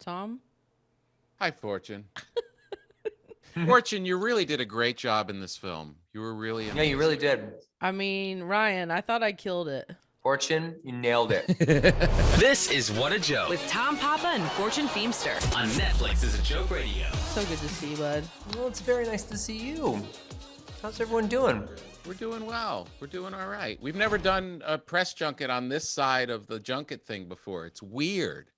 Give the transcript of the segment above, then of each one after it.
Tom. Hi, Fortune. Fortune, you really did a great job in this film. You were really Yeah, you really amazing. did. I mean, Ryan, I thought I killed it. Fortune, you nailed it. This is What a Joke With Tom Papa and Fortune Feemster. on Netflix is a Joke Radio. So good to see you, bud. Well, it's very nice to see you. How's everyone doing? We're doing well. We're doing all right. We've never done a press junket on this side of the junket thing before. It's weird.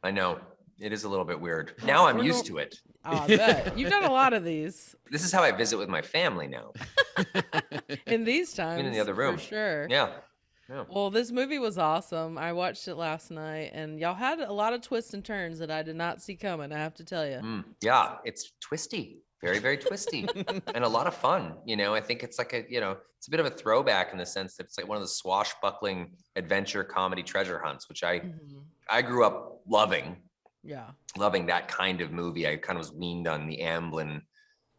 I know. It is a little bit weird. Now I'm used to it. Oh, I bet. You've done a lot of these This is how I visit with my family now. in these times. in the other room. For sure. Yeah. Well, this movie was awesome. I watched it last night, and y'all had a lot of twists and turns that I did not see coming, I have to tell you. Yeah, it's twisty. Very, very twisty. And a lot of fun. You know, I think it's like it's a bit of a throwback in the sense that it's like one of the swashbuckling adventure comedy treasure hunts, which I grew up loving. Yeah. Loving that kind of movie. I kind of was weaned on the Amblin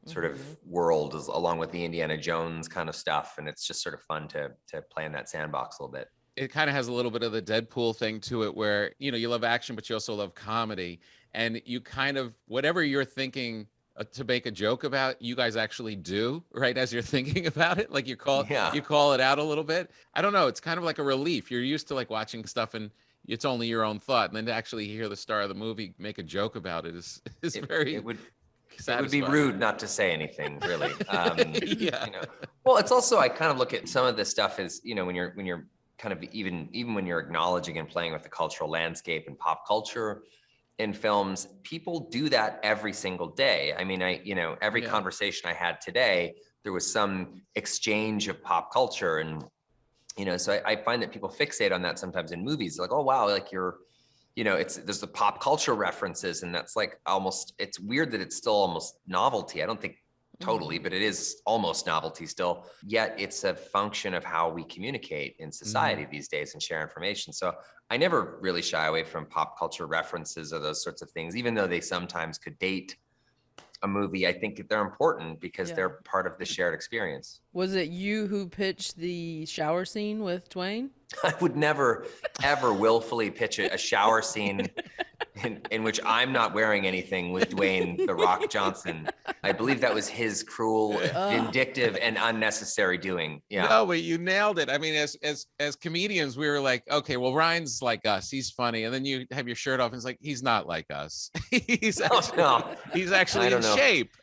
sort of world along with the Indiana Jones kind of stuff. And it's just sort of fun to play in that sandbox a little bit. It kind of has a little bit of the Deadpool thing to it where, you love action, but you also love comedy. And you kind of, whatever you're thinking to make a joke about, you guys actually do, right? As you're thinking about it, like you call it out a little bit. I don't know. It's kind of like a relief. You're used to like watching stuff and it's only your own thought. And then to actually hear the star of the movie make a joke about it is very... It would be rude not to say anything, really. Yeah. Well, it's also, I kind of look at some of this stuff as, when you're kind of even when you're acknowledging and playing with the cultural landscape and pop culture in films, people do that every single day. I mean, every conversation I had today, there was some exchange of pop culture. And, so I find that people fixate on that sometimes in movies. Like, oh, wow, like there's the pop culture references, and that's like it's weird that it's still almost novelty. I don't think totally, but it is almost novelty still. Yet it's a function of how we communicate in society these days and share information. So I never really shy away from pop culture references or those sorts of things, even though they sometimes could date a movie. I think they're important because they're part of the shared experience. Was it you who pitched the shower scene with Dwayne? I would never, ever willfully pitch a shower scene in which I'm not wearing anything with Dwayne "The Rock" Johnson. I believe that was his cruel, vindictive, and unnecessary doing. Yeah. No, but you nailed it. I mean, as comedians, we were like, okay, well, Ryan's like us. He's funny. And then you have your shirt off and it's like, he's not like us. He's actually in shape.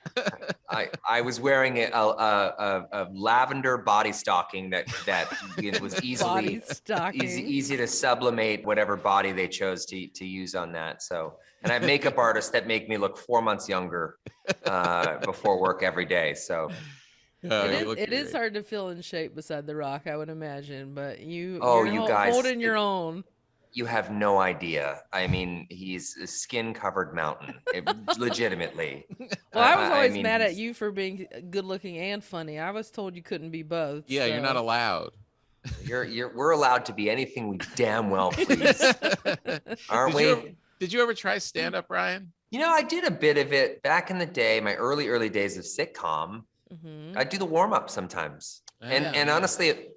I was wearing a lavender body stocking that was easy to sublimate whatever body they chose to use on that. So, and I have makeup artists that make me look 4 months younger before work every day. So it is hard to feel in shape beside The Rock, I would imagine, but you guys holding your own. You have no idea. I mean, he's a skin-covered mountain, legitimately. Well, I was always mad at you for being good-looking and funny. I was told you couldn't be both. Yeah, so. You're not allowed. We're allowed to be anything we damn well please, aren't we? Did you ever try stand-up, Ryan? I did a bit of it back in the day, my early days of sitcom. I do the warm-up sometimes. And honestly,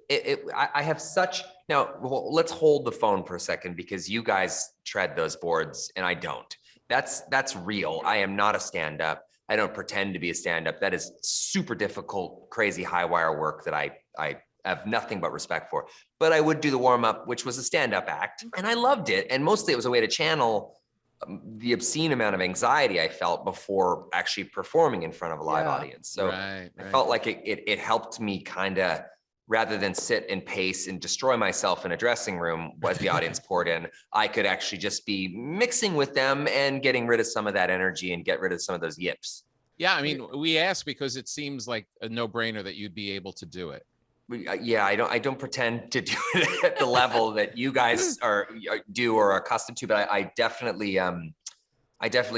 I have such... Now, let's hold the phone for a second because you guys tread those boards and I don't. That's real. I am not a stand-up. I don't pretend to be a stand-up. That is super difficult, crazy high-wire work that I have nothing but respect for. But I would do the warm-up, which was a stand-up act, and I loved it. And mostly it was a way to channel the obscene amount of anxiety I felt before actually performing in front of a live audience. So I felt like it helped me kind of, rather than sit and pace and destroy myself in a dressing room as the audience poured in, I could actually just be mixing with them and getting rid of some of that energy and get rid of some of those yips. Yeah, I mean, we asked because it seems like a no-brainer that you'd be able to do it. I don't pretend to do it at the level that you guys are accustomed to, but I definitely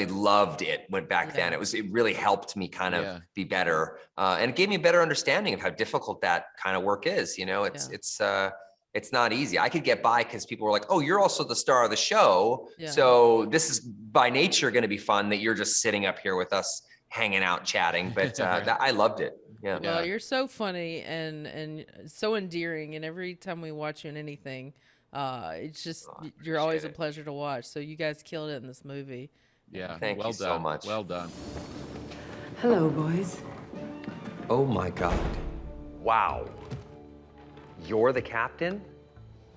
loved it back then. It really helped me kind of be better, and it gave me a better understanding of how difficult that kind of work is. It's not easy. I could get by because people were like, "Oh, you're also the star of the show, so this is by nature going to be fun that you're just sitting up here with us, hanging out, chatting." But I loved it. Yeah. Well, you're so funny and so endearing, and every time we watch you in anything, It's just Oh, you're always a appreciate it. pleasure to watch. So you guys killed it in this movie. Yeah. Thank well you so done. much. Well done. Hello, boys. Oh my God. Wow. You're the captain?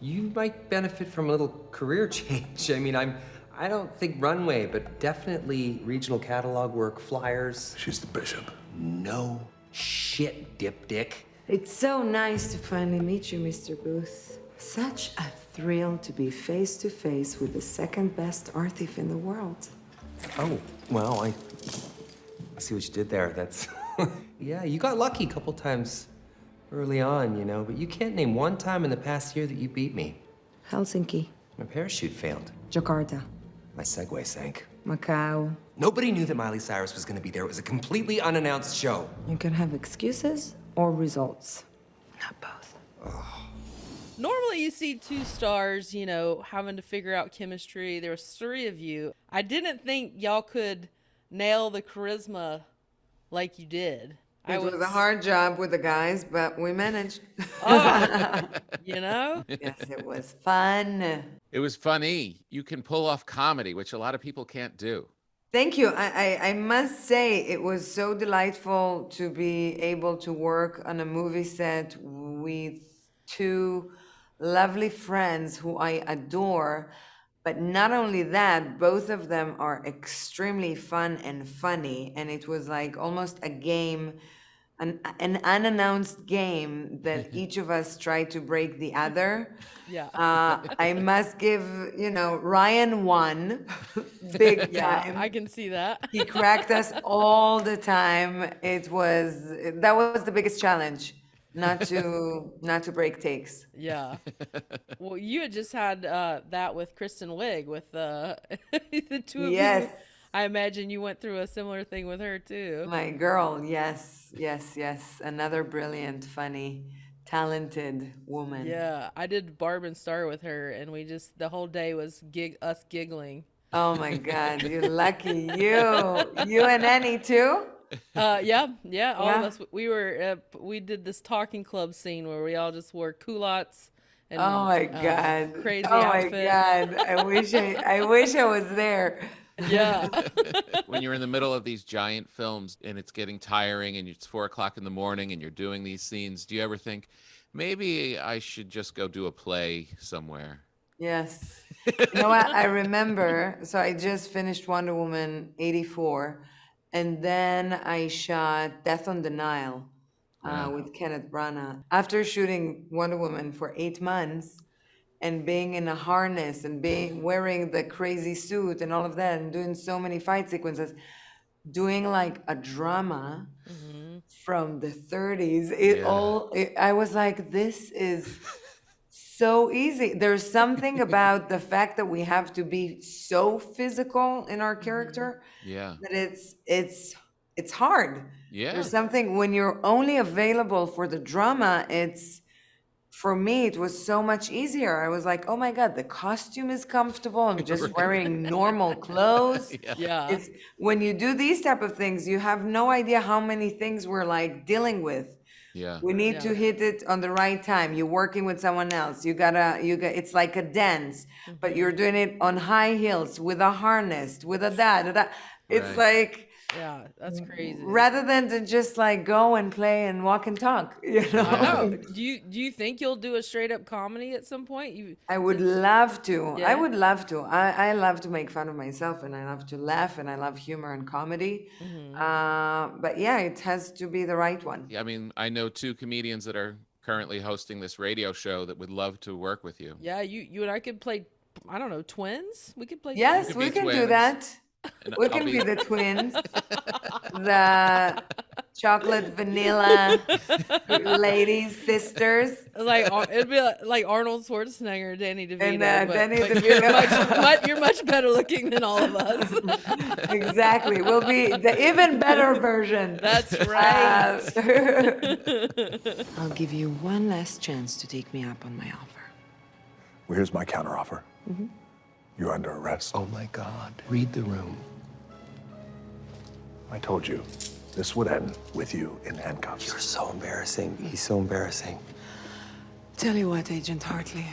You might benefit from a little career change. I mean, I don't think runway, but definitely regional catalog work, flyers. She's the bishop. No shit, dipdick. It's so nice to finally meet you, Mr. Booth. Such a thrill to be face to face with the second best art thief in the world. Oh, well, I see what you did there. That's, yeah, you got lucky a couple times early on, you know, but you can't name one time in the past year that you beat me. Helsinki, My parachute failed. Jakarta, My Segway sank. Macau. Nobody knew that Miley Cyrus was gonna be there. It was a completely unannounced show. You can have excuses or results. Not both. Normally you see two stars, you know, having to figure out chemistry. There was three of you. I didn't think y'all could nail the charisma like you did. It was a hard job with the guys, but we managed. You know? Yes, it was fun. It was funny. You can pull off comedy, which a lot of people can't do. Thank you. I must say it was so delightful to be able to work on a movie set with two lovely friends who I adore. But not only that, both of them are extremely fun and funny. And it was like almost a game, an unannounced game that each of us tried to break the other. Yeah. I must give, you know, Ryan won big Yeah, time. I can see that. He cracked us all the time. That was the biggest challenge, not to break takes. Yeah. Well, you had just had that with Kristen Wiig with the two of Yes. you. I imagine you went through a similar thing with her too. My girl, yes. Another brilliant, funny, talented woman. Yeah, I did Barb and Star with her, and we just the whole day was us giggling. Oh my God, you're lucky. You and Annie too? Yeah, all of Yeah. us. We did this talking club scene where we all just wore culottes and Oh my God. crazy Oh outfits. my God. I wish I was there. Yeah. When you're in the middle of these giant films and it's getting tiring and it's 4 o'clock in the morning and you're doing these scenes, do you ever think maybe I should just go do a play somewhere? Yes. You know what? I remember. So I just finished Wonder Woman 84, and then I shot Death on the Nile with Kenneth Branagh. After shooting Wonder Woman for 8 months and being in a harness and wearing the crazy suit and all of that and doing so many fight sequences, doing like a drama from the 30s, I was like, this is so easy. There's something about the fact that we have to be so physical in our character Yeah. that it's hard. Yeah. There's something when you're only available for the drama, for me, it was so much easier. I was like, oh my God, the costume is comfortable. I'm just wearing normal clothes. Yeah. It's when you do these type of things, you have no idea how many things we're like dealing with. Yeah. We need to hit it on the right time. You're working with someone else. It's like a dance, but you're doing it on high heels with a harness, with a da. It's like, Yeah, that's crazy. rather than to just like go and play and walk and talk, you know? I know. Do you think you'll do a straight up comedy at some point? I would love to. Yeah. I would love to. I love to make fun of myself, and I love to laugh, and I love humor and comedy. But yeah, it has to be the right one. I mean, I know 2 comedians that are currently hosting this radio show that would love to work with you. Yeah, you and I could play. I don't know, twins. We could play. Yes, could we be can do twins. that. And We I'll can be the twins, the chocolate vanilla ladies, sisters, Like it'd be like Arnold Schwarzenegger, Danny DeVito. and but Danny but you're much better looking than all of us. Exactly. We'll be the even better version. That's right. I'll give you one last chance to take me up on my offer. Well, here's my counteroffer. You're under arrest. Oh my God. Read the room. I told you, this would end with you in handcuffs. You're so embarrassing. He's so embarrassing. Tell you what, Agent Hartley.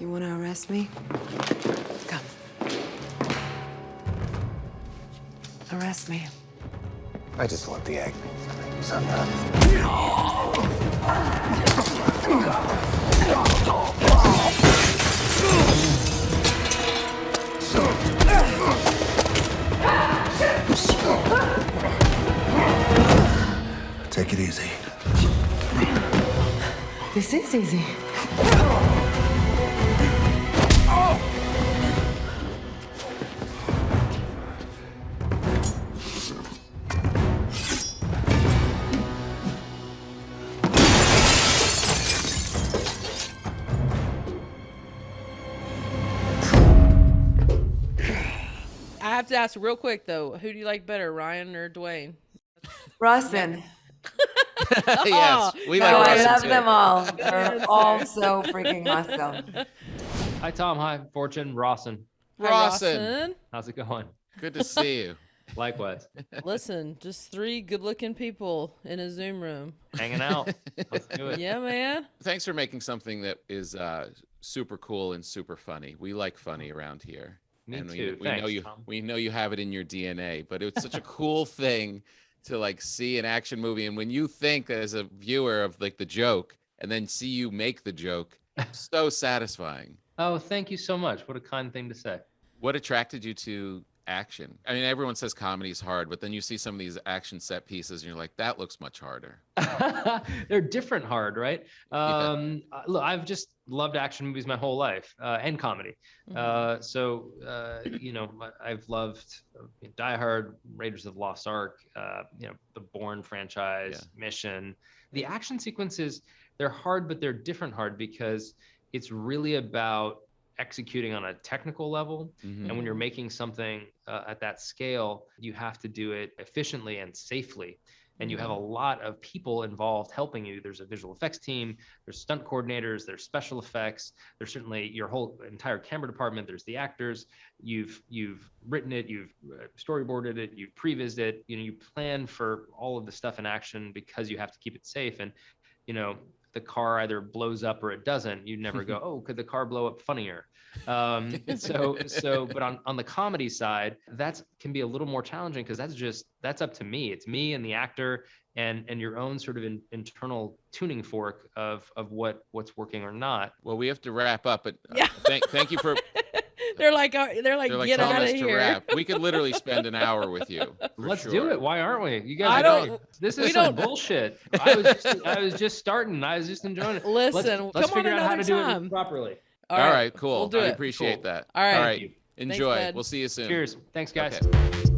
You want to arrest me? Come. Arrest me. I just love the egg. Sometimes. Take it easy. This is easy. I have to ask real quick though, who do you like better, Ryan or Dwayne? Rawson. Yes, we No, like I Russell love too. them all. They're all so freaking awesome. Hi, Tom. Hi, Fortune. Rawson. Hi, Rawson. How's it going? Good to see you. Likewise. Listen, just 3 good-looking people in a Zoom room. Hanging out. Let's do it. Yeah, man. Thanks for making something that is super cool and super funny. We like funny around here. Me and too. We know Thanks, you. Tom. We know you have it in your DNA. But it's such a cool thing to like see an action movie, and when you think as a viewer of like the joke, and then see you make the joke, so satisfying. Oh, thank you so much. What a kind thing to say. What attracted you to action? I mean, everyone says comedy is hard, but then you see some of these action set pieces, and you're like, that looks much harder. They're different hard, right? Look, I've just loved action movies my whole life, and comedy. You know, I've loved Die Hard, Raiders of the Lost Ark, you know, the Bourne franchise, Mission. The action sequences, they're hard, but they're different hard because it's really about executing on a technical level. And when you're making something at that scale, you have to do it efficiently and safely. And you have a lot of people involved helping you. There's a visual effects team, there's stunt coordinators, there's special effects, there's certainly your whole entire camera department, there's the actors. You've written it, you've storyboarded it, you've prevised it, you know, you plan for all of the stuff in action because you have to keep it safe. And, you know, the car either blows up or it doesn't. You never go, oh, could the car blow up funnier? But on the comedy side, that can be a little more challenging because that's up to me. It's me and the actor and your own sort of internal tuning fork of what's working or not. Well, we have to wrap up, but Yeah. thank you for. They're like They're like get telling out of us to here. wrap. We could literally spend an hour with you. Let's sure. do it. Why aren't we? You I guys, don't- this we is some don't- bullshit. I was just starting. I was just enjoying it. Listen, let's come figure on out how another to do time. it properly. All right, cool. We'll do I it. appreciate Cool. that. All right. All right. Thank you. Enjoy. bud. We'll see you soon. Cheers. Thanks, guys. Okay.